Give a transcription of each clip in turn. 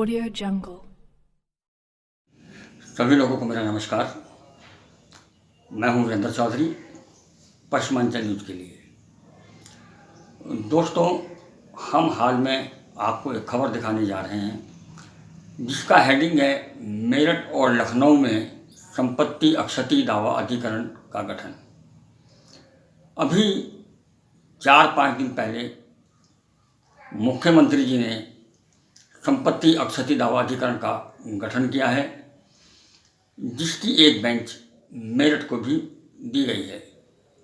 Audio Jungle. सभी लोगों को मेरा नमस्कार। मैं हूं वीरेंद्र चौधरी, पश्चिमांचल न्यूज़ के लिए। दोस्तों, हम हाल में आपको एक खबर दिखाने जा रहे हैं जिसका हेडिंग है मेरठ और लखनऊ में संपत्ति अक्षति दावा अधिकरण का गठन। अभी 4-5 दिन पहले मुख्यमंत्री जी ने संपत्ति अक्षति दावा अधिकरण का गठन किया है, जिसकी एक बेंच मेरठ को भी दी गई है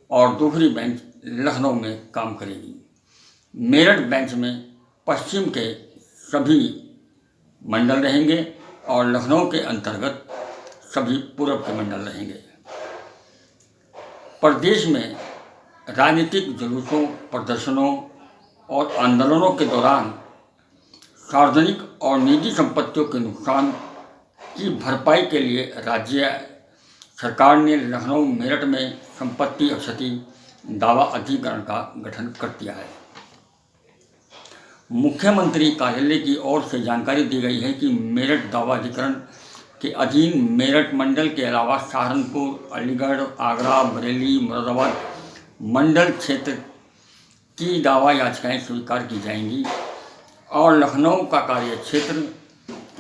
और दूसरी बेंच लखनऊ में काम करेगी। मेरठ बेंच में पश्चिम के सभी मंडल रहेंगे और लखनऊ के अंतर्गत सभी पूर्व के मंडल रहेंगे। प्रदेश में राजनीतिक जुलूसों, प्रदर्शनों और आंदोलनों के दौरान सार्वजनिक और निजी संपत्तियों के नुकसान की भरपाई के लिए राज्य सरकार ने लखनऊ मेरठ में संपत्ति अक्षति दावा अधिकरण का गठन कर दिया है। मुख्यमंत्री कार्यालय की ओर से जानकारी दी गई है कि मेरठ दावा अधिकरण के अधीन मेरठ मंडल के अलावा सहारनपुर, अलीगढ़, आगरा, बरेली, मुरादाबाद मंडल क्षेत्र की दावा याचिकाएं स्वीकार की जाएंगी और लखनऊ का कार्य क्षेत्र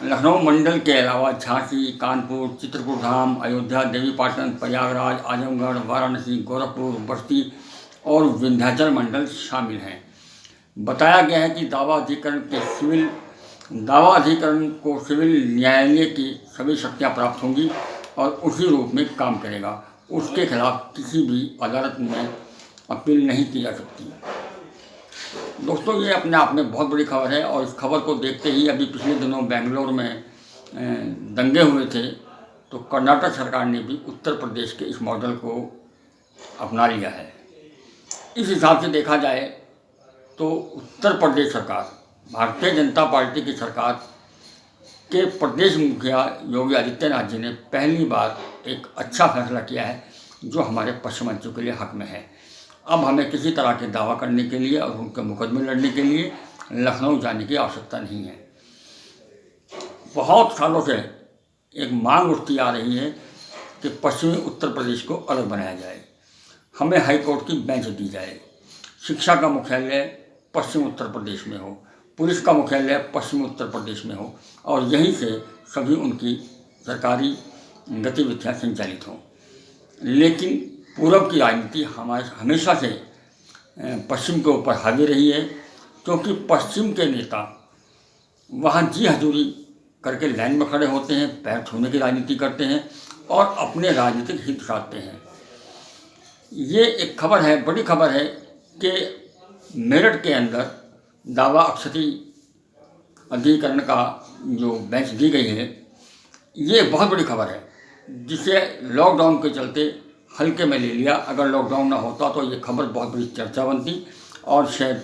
लखनऊ मंडल के अलावा झांसी, कानपुर, चित्रकूट धाम, अयोध्या, देवीपाटन, प्रयागराज, आजमगढ़, वाराणसी, गोरखपुर, बस्ती और विंध्याचल मंडल शामिल हैं। बताया गया है कि दावा अधिकरण को सिविल न्यायालय की सभी शक्तियाँ प्राप्त होंगी और उसी रूप में काम करेगा। उसके खिलाफ किसी भी अदालत में अपील नहीं की जा सकती। दोस्तों, ये अपने आप में बहुत बड़ी खबर है और इस खबर को देखते ही अभी पिछले दिनों बेंगलोर में दंगे हुए थे, तो कर्नाटक सरकार ने भी उत्तर प्रदेश के इस मॉडल को अपना लिया है। इस हिसाब से देखा जाए तो उत्तर प्रदेश सरकार, भारतीय जनता पार्टी की सरकार के प्रदेश मुखिया योगी आदित्यनाथ जी ने पहली बार एक अच्छा फैसला किया है जो हमारे पश्चिमांचल के लिए हक में है। अब हमें किसी तरह के दावा करने के लिए और उनके मुकदमे लड़ने के लिए लखनऊ जाने की आवश्यकता नहीं है। बहुत सालों से एक मांग उठती आ रही है कि पश्चिमी उत्तर प्रदेश को अलग बनाया जाए, हमें हाई कोर्ट की बेंच दी जाए, शिक्षा का मुख्यालय पश्चिम उत्तर प्रदेश में हो, पुलिस का मुख्यालय पश्चिम उत्तर प्रदेश में हो और यहीं से सभी उनकी सरकारी गतिविधियाँ संचालित हों। लेकिन पूरब की राजनीति हमेशा से पश्चिम के ऊपर हावी रही है, क्योंकि पश्चिम के नेता वहाँ जी हजूरी करके लाइन में खड़े होते हैं, पैर छूने की राजनीति करते हैं और अपने राजनीतिक हित साधते हैं। ये एक खबर है, बड़ी खबर है कि मेरठ के अंदर दावा अक्षति अधिकरण का जो बेंच दी गई है, ये बहुत बड़ी खबर है जिसे लॉकडाउन के चलते हल्के में ले लिया। अगर लॉकडाउन ना होता तो ये खबर बहुत बड़ी चर्चा बनती और शायद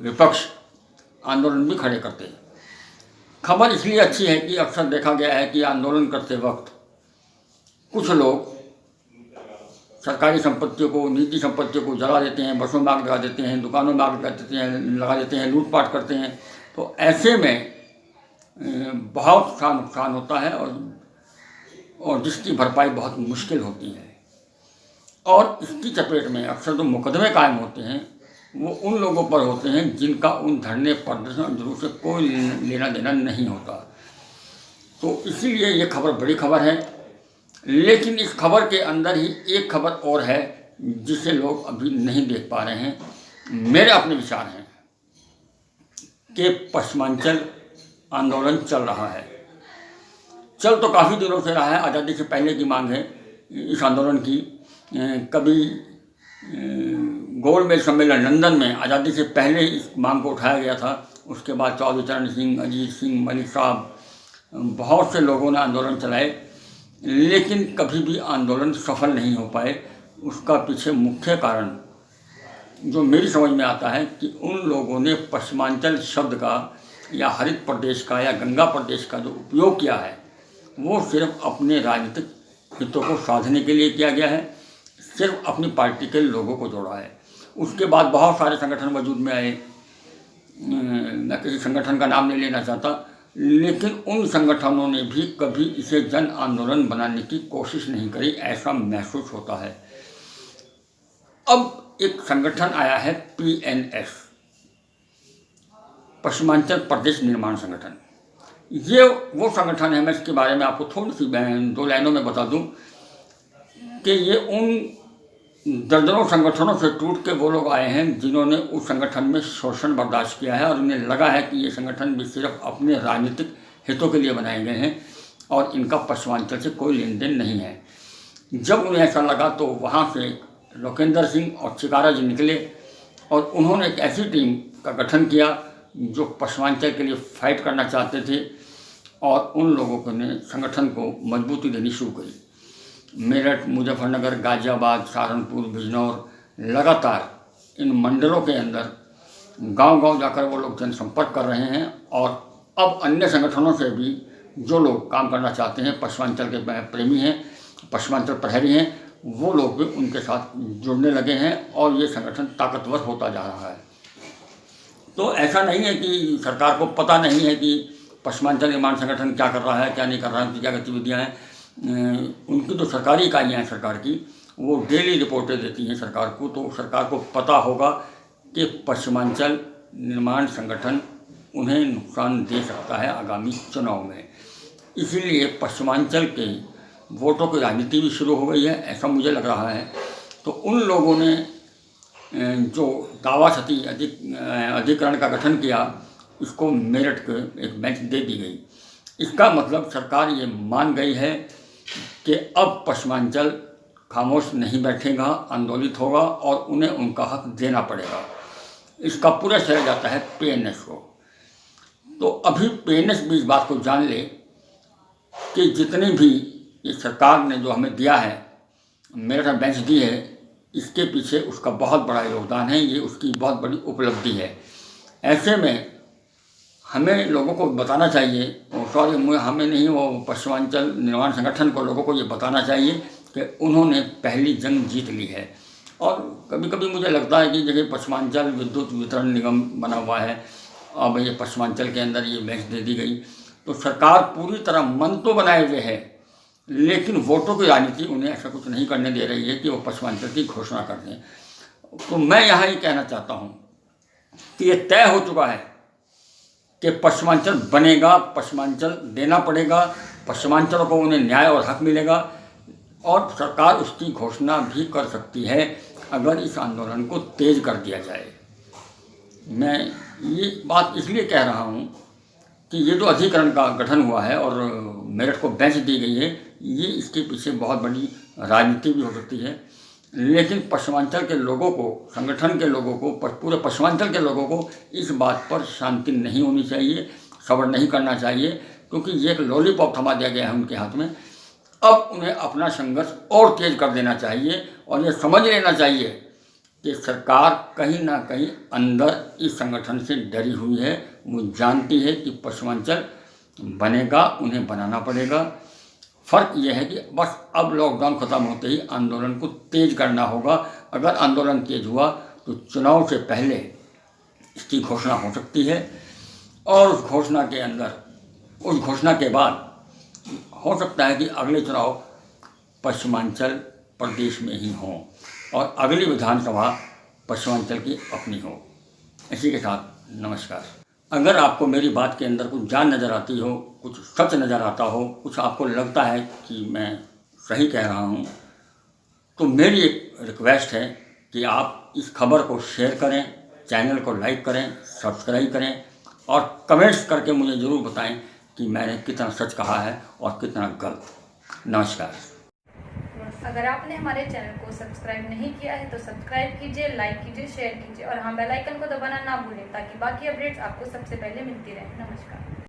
विपक्ष आंदोलन भी खड़े करते। खबर इसलिए अच्छी है कि अक्सर देखा गया है कि आंदोलन करते वक्त कुछ लोग सरकारी संपत्तियों को, निजी संपत्तियों को जला देते हैं, बसों में आग लगा देते हैं, दुकानों में आग लगा देते हैं, लूटपाट करते हैं। तो ऐसे में बहुत सा नुकसान होता है और जिसकी भरपाई बहुत मुश्किल होती है। और इसकी चपेट में अक्सर जो मुकदमे कायम होते हैं वो उन लोगों पर होते हैं जिनका उन धरने, प्रदर्शन, जुलूस से कोई लेना देना नहीं होता। तो इसीलिए ये खबर बड़ी खबर है। लेकिन इस खबर के अंदर ही एक खबर और है जिसे लोग अभी नहीं देख पा रहे हैं। मेरे अपने विचार हैं कि पश्चिमांचल आंदोलन चल रहा है, चल तो काफ़ी दिनों से रहा है। आज़ादी से पहले की मांग है इस आंदोलन की। कभी गोलमेज सम्मेलन लंदन में आज़ादी से पहले इस मांग को उठाया गया था। उसके बाद चौधरी चरण सिंह, अजीत सिंह, मलिक साहब, बहुत से लोगों ने आंदोलन चलाए, लेकिन कभी भी आंदोलन सफल नहीं हो पाए। उसका पीछे मुख्य कारण जो मेरी समझ में आता है कि उन लोगों ने पश्चिमांचल शब्द का या हरित प्रदेश का या गंगा प्रदेश का जो उपयोग किया है वो सिर्फ अपने राजनीतिक हितों को साधने के लिए किया गया है, सिर्फ अपनी पार्टी के लोगों को जोड़ा है। उसके बाद बहुत सारे संगठन वजूद में आए, मैं किसी संगठन का नाम नहीं लेना चाहता, लेकिन उन संगठनों ने भी कभी इसे जन आंदोलन बनाने की कोशिश नहीं करी, ऐसा महसूस होता है। अब एक संगठन आया है PNS, पश्चिमांचल प्रदेश निर्माण संगठन। ये वो संगठन है, मैं इसके बारे में आपको थोड़ी सी 2 लाइनों में बता दूं कि ये उन दर्जनों संगठनों से टूट के वो लोग आए हैं जिन्होंने उस संगठन में शोषण बर्दाश्त किया है और उन्हें लगा है कि ये संगठन भी सिर्फ अपने राजनीतिक हितों के लिए बनाए गए हैं और इनका पश्चिमांचल से कोई लेन देन नहीं है। जब उन्हें ऐसा लगा तो वहाँ से लोकेंद्र सिंह और चिकारा जी निकले और उन्होंने एक ऐसी टीम का गठन किया जो पश्चिमांचल के लिए फाइट करना चाहते थे और उन लोगों ने संगठन को मजबूती देनी शुरू करी। मेरठ, मुजफ्फरनगर, गाजियाबाद, सहारनपुर, बिजनौर, लगातार इन मंडलों के अंदर गांव-गांव जाकर वो लोग जनसंपर्क कर रहे हैं और अब अन्य संगठनों से भी जो लोग काम करना चाहते हैं, पश्चिमांचल के प्रेमी हैं, पश्चिमांचल प्रहरी हैं, वो लोग भी उनके साथ जुड़ने लगे हैं और ये संगठन ताकतवर होता जा रहा है। तो ऐसा नहीं है कि सरकार को पता नहीं है कि पश्चिमांचल निर्माण संगठन क्या कर रहा है, क्या नहीं कर रहा है, उनकी क्या गतिविधियाँ हैं। उनकी तो सरकारी इकाइयाँ हैं सरकार की, वो डेली रिपोर्टें देती हैं सरकार को, तो सरकार को पता होगा कि पश्चिमांचल निर्माण संगठन उन्हें नुकसान दे सकता है आगामी चुनाव में। इसीलिए पश्चिमांचल के वोटों की राजनीति भी शुरू हो गई है, ऐसा मुझे लग रहा है। तो उन लोगों ने जो दावा सती अधिकरण का गठन किया, इसको मेरठ के एक बेंच दे दी गई। इसका मतलब सरकार ये मान गई है कि अब पश्चिमांचल खामोश नहीं बैठेगा, आंदोलित होगा और उन्हें उनका हक देना पड़ेगा। इसका पूरा श्रेय जाता है PNS को। तो अभी PNS भी इस बात को जान ले कि जितनी भी ये सरकार ने जो हमें दिया है, मेरठ बेंच दी है, इसके पीछे उसका बहुत बड़ा योगदान है, ये उसकी बहुत बड़ी उपलब्धि है। ऐसे में हमें लोगों को बताना चाहिए, हमें नहीं, वो पश्चिमांचल निर्माण संगठन को लोगों को ये बताना चाहिए कि उन्होंने पहली जंग जीत ली है। और कभी कभी मुझे लगता है कि जगह पश्चिमांचल विद्युत वितरण निगम बना हुआ है, अब ये पश्चिमांचल के अंदर ये बेंच दे दी गई, तो सरकार पूरी तरह मन तो बनाए हुए है, लेकिन वोटों की राजनीति उन्हें ऐसा कुछ नहीं करने दे रही है कि वो पश्चिमांचल की घोषणा कर दें। तो मैं यहाँ ये कहना चाहता हूँ कि ये तय हो चुका है कि पश्चिमांचल बनेगा, पश्चिमांचल देना पड़ेगा, पश्चिमांचल को उन्हें न्याय और हक मिलेगा और सरकार उसकी घोषणा भी कर सकती है अगर इस आंदोलन को तेज कर दिया जाए। मैं ये बात इसलिए कह रहा हूँ कि ये जो अधिकरण का गठन हुआ है और मेरठ को बेंच दी गई है, ये इसके पीछे बहुत बड़ी राजनीति भी हो सकती है, लेकिन पश्चिमांचल के लोगों को, संगठन के लोगों को, पूरे पश्चिमांचल के लोगों को इस बात पर शांति नहीं होनी चाहिए, सब्र नहीं करना चाहिए, क्योंकि ये एक लॉलीपॉप थमा दिया गया है उनके हाथ में। अब उन्हें अपना संघर्ष और तेज कर देना चाहिए और ये समझ लेना चाहिए कि सरकार कहीं ना कहीं अंदर इस संगठन से डरी हुई है। वो जानती है कि पश्चिमांचल बनेगा, उन्हें बनाना पड़ेगा। फ़र्क यह है कि बस अब लॉकडाउन ख़त्म होते ही आंदोलन को तेज करना होगा। अगर आंदोलन तेज हुआ तो चुनाव से पहले इसकी घोषणा हो सकती है और उस घोषणा के बाद हो सकता है कि अगले चुनाव पश्चिमांचल प्रदेश में ही हों और अगली विधानसभा पश्चिमांचल की अपनी हो। इसी के साथ नमस्कार। अगर आपको मेरी बात के अंदर कुछ जान नज़र आती हो, कुछ सच नज़र आता हो, कुछ आपको लगता है कि मैं सही कह रहा हूँ, तो मेरी एक रिक्वेस्ट है कि आप इस खबर को शेयर करें, चैनल को लाइक करें, सब्सक्राइब करें और कमेंट्स करके मुझे ज़रूर बताएं कि मैंने कितना सच कहा है और कितना गलत। नमस्कार। अगर आपने हमारे चैनल को सब्सक्राइब नहीं किया है तो सब्सक्राइब कीजिए, लाइक कीजिए, शेयर कीजिए और हाँ, बेल आइकन को दबाना ना भूलें ताकि बाकी अपडेट्स आपको सबसे पहले मिलती रहे। नमस्कार।